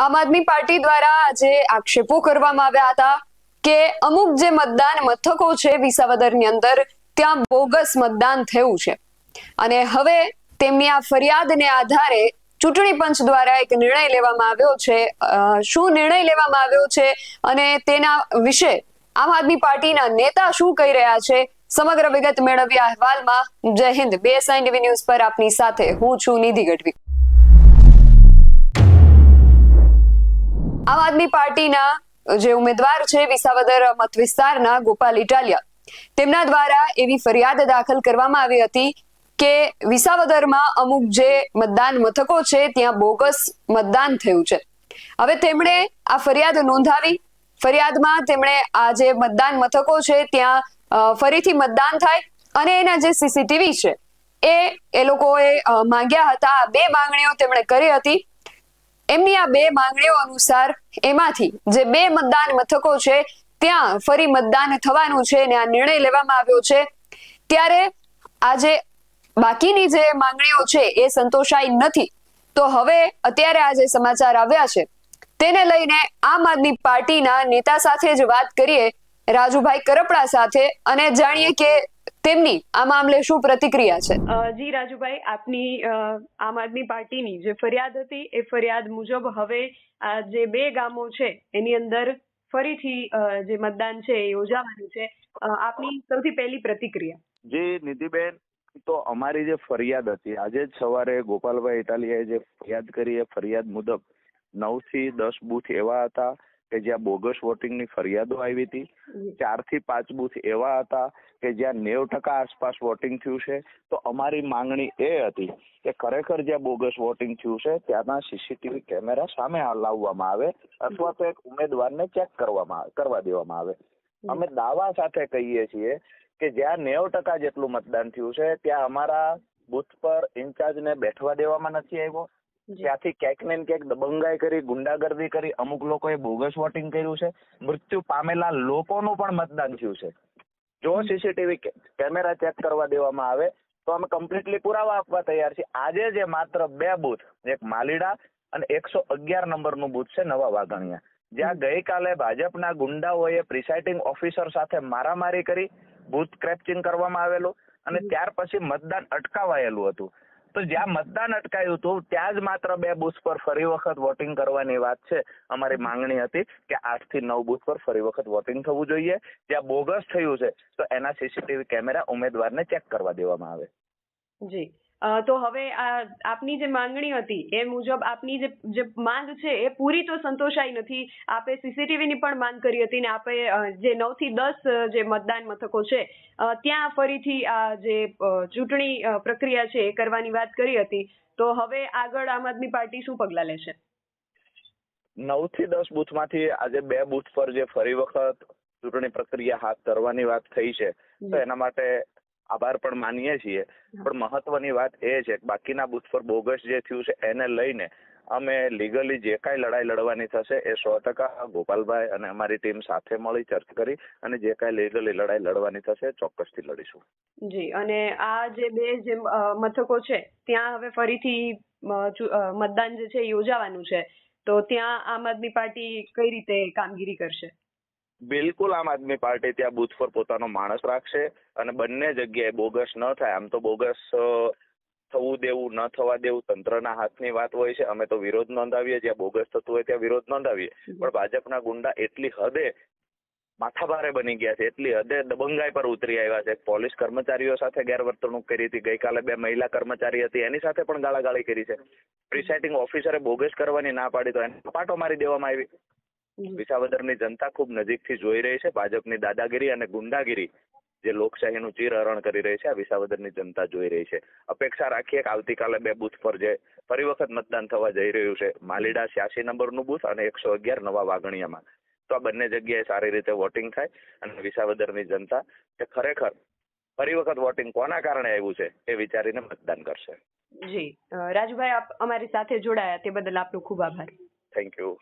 આમ આદમી પાર્ટી દ્વારા આજે આક્ષેપો કરવામાં આવ્યા હતા કે અમુક જે મતદાન મથકો છે વિસાવદરની અંદર ત્યાં બોગસ મતદાન થયું છે અને હવે તેમની આ ફરિયાદને આધારે ચૂંટણી પંચ દ્વારા એક નિર્ણય લેવામાં આવ્યો છે। શું નિર્ણય લેવામાં આવ્યો છે અને તેના વિશે આમ આદમી પાર્ટીના નેતા શું કહી રહ્યા છે, સમગ્ર વિગત મેળવી અહેવાલમાં। જય હિન્દ, BSI ટીવી ન્યૂઝ પર આપની સાથે હું છું નિધિ ગઢવી। આમ આદમી પાર્ટીના જે ઉમેદવાર છે વિસાવદર મત વિસ્તારના ગોપાલ ઇટાલિયા, તેમના દ્વારા એવી ફરિયાદ દાખલ કરવામાં આવી હતી કે વિસાવદરમાં અમુક જે મતદાન મથકો છે ત્યાં બોગસ મતદાન થયું છે। હવે તેમણે આ ફરિયાદ નોંધાવી। ફરિયાદમાં તેમણે આ જે મતદાન મથકો છે ત્યાં ફરીથી મતદાન થાય અને એના જે સીસીટીવી છે એ લોકોએ માંગ્યા હતા। આ બે માંગણીઓ તેમણે કરી હતી। એમની આ બે માંગણીઓ અનુસાર એમાંથી જે બે મતદાન મથકો છે ત્યાં ફરી મતદાન થવાનું છે અને આ નિર્ણય લેવામાં આવ્યો છે। ત્યારે આજે બાકીની જે માંગણીઓ છે એ સંતોષાઈ નથી, તો હવે અત્યારે આ જે સમાચાર આવ્યા છે તેને લઈને આમ આદમી પાર્ટીના નેતા સાથે જ વાત કરીએ, રાજુભાઈ કરપડા સાથે, અને જાણીએ કે તેમની આ મામલે શું પ્રતિક્રિયા છે। જી રાજુભાઈ, આપની આમ આદમી પાર્ટીની જે ફરિયાદ હતી એ ફરિયાદ મુજબ હવે આ જે બે ગામો છે એની અંદર ફરીથી જે મતદાન છે એ યોજાવાનું છે। આપની સૌથી પહેલી પ્રતિક્રિયા। જી નિધિબેન, તો અમારી જે ફરિયાદ હતી આજે જ સવારે ગોપાલભાઈ ઇટાલિયાએ જે ફરિયાદ કરી એ ફરિયાદ મુજબ 9 થી 10 બૂથ એવા હતા કે જ્યાં બોગસ વોટિંગની ફરિયાદો આવી હતી। 4 થી 5 બૂથ એવા હતા કે જ્યાં 90% આસપાસ વોટિંગ થયું છે। તો અમારી માંગણી એ હતી કે ખરેખર જ્યાં બોગસ વોટિંગ થયું છે ત્યાંના સીસીટીવી કેમેરા સામે લાવવામાં આવે અથવા તો એક ઉમેદવારને ચેક કરવા દેવામાં આવે। અમે દાવા સાથે કહીએ છીએ કે જ્યાં 90% જેટલું મતદાન થયું છે ત્યાં અમારા બૂથ પર ઇન્ચાર્જને બેઠવા દેવામાં નથી આવ્યો। ત્યાંથી ક્યાંક ને ક્યાંક દબંગાઈ કરી, ગુંડાગર્દી કરી, અમુક લોકોએ બોગસ વોટિંગ કર્યું છે। મૃત્યુ પામેલા લોકોનું પણ મતદાન થયું છે। જો સીસીટીવી કેમેરા ચેક કરવા દેવામાં આવે તો અમે કમ્પ્લીટલી પુરાવા આપવા તૈયાર છીએ। આજે જે માત્ર બે બૂથ, એક માલીડા અને 111 નંબરનું બૂથ છે નવા વાઘણિયા, જ્યાં ગઈકાલે ભાજપના ગુંડાઓએ પ્રિસાઇડિંગ ઓફિસર સાથે મારામારી કરી, બૂથ ક્રેપ્ચિંગ કરવામાં આવેલું અને ત્યાર પછી મતદાન અટકાવાયેલું હતું। તો જ્યાં મતદાન અટકાયું હતું ત્યાં જ માત્ર બે બૂથ પર ફરી વખત વોટિંગ કરવાની વાત છે। અમારી માંગણી હતી કે 8 થી 9 બૂથ પર ફરી વખત વોટિંગ થવું જોઈએ। જ્યાં બોગસ થયું છે તો એના સીસીટીવી કેમેરા ઉમેદવારને ચેક કરવા દેવામાં આવે। જી, તો હવે આપની જે માંગણી હતી એ મુજબ આપની જે માંગ છે એ પૂરી તો સંતોષાઈ નથી। આપે સીસીટીવી ની પણ માંગ કરી હતી ને આપે જે 9 થી 10 જે મતદાન મથકો છે ત્યાં ફરીથી આ જે ચૂંટણી પ્રક્રિયા છે એ કરવાની વાત કરી હતી। તો હવે આગળ આમ આદમી પાર્ટી શું પગલાં લેશે? 9 થી 10 બૂથમાંથી આજે બે બૂથ પર જે ફરી વખત ચૂંટણી પ્રક્રિયા હાથ ધરવાની વાત થઈ છે તો એના માટે આભાર પણ માનીએ છીએ, પણ મહત્વની વાત એ છે કે બાકીના બૂથ પર બોગસ જે થયું છે એને લઈને અમે લીગલી જે કાંઈ લડાઈ લડવાની થશે એ 100% ગોપાલભાઈ અને અમારી ટીમ સાથે મળી ચર્ચા કરી અને જે કાંઈ લીગલી લડાઈ લડવાની થશે ચોક્કસથી લડીશું। જી, અને આ જે બે જે મથકો છે ત્યાં હવે ફરીથી મતદાન જે છે યોજાવાનું છે, તો ત્યાં આમ આદમી પાર્ટી કઈ રીતે કામગીરી કરશે? બિલકુલ, આમ આદમી પાર્ટી ત્યાં બૂથ પર પોતાનો માણસ રાખશે અને બંને જગ્યાએ બોગસ ન થાય। આમ તો બોગસ થવું દેવું ન થવા દેવું તંત્રના હાથની વાત હોય છે। અમે તો વિરોધ નોંધાવીએ, જ્યાં બોગસ થતું હોય ત્યાં વિરોધ નોંધાવીએ, પણ ભાજપના ગુંડા એટલી હદે માથાભારે બની ગયા છે, એટલી હદે દબંગાઈ પર ઉતરી આવ્યા છે। પોલીસ કર્મચારીઓ સાથે ગેરવર્તણૂક કરી હતી, ગઈકાલે બે મહિલા કર્મચારી હતી એની સાથે પણ ગાળાગાળી કરી છે। પ્રિસાઇડિંગ ઓફિસરે બોગસ કરવાની ના પાડી તો એને પાટો મારી દેવામાં આવી। વિસાવદરની જનતા ખૂબ નજીકથી જોઈ રહી છે ભાજપની દાદાગીરી અને ગુંડાગીરી જે લોકશાહીનું ચીરહરણ કરી રહી છે, આ વિસાવદરની જનતા જોઈ રહી છે। અપેક્ષા રાખીએ કે આવતીકાલે બે બૂથ પર જે ફરી વખત મતદાન થવા જઈ રહ્યું છે, માલીડા 86 નંબરનું બૂથ અને 111 નવા વાઘણિયામાં, તો આ બંને જગ્યાએ સારી રીતે વોટિંગ થાય અને વિસાવદરની જનતા કે ખરેખર ફરી વખત વોટિંગ કોના કારણે આવ્યું છે એ વિચારીને મતદાન કરશે। જી રાજુભાઈ, આપ અમારી સાથે જોડાયા તે બદલ આપનો ખૂબ આભાર। Thank you.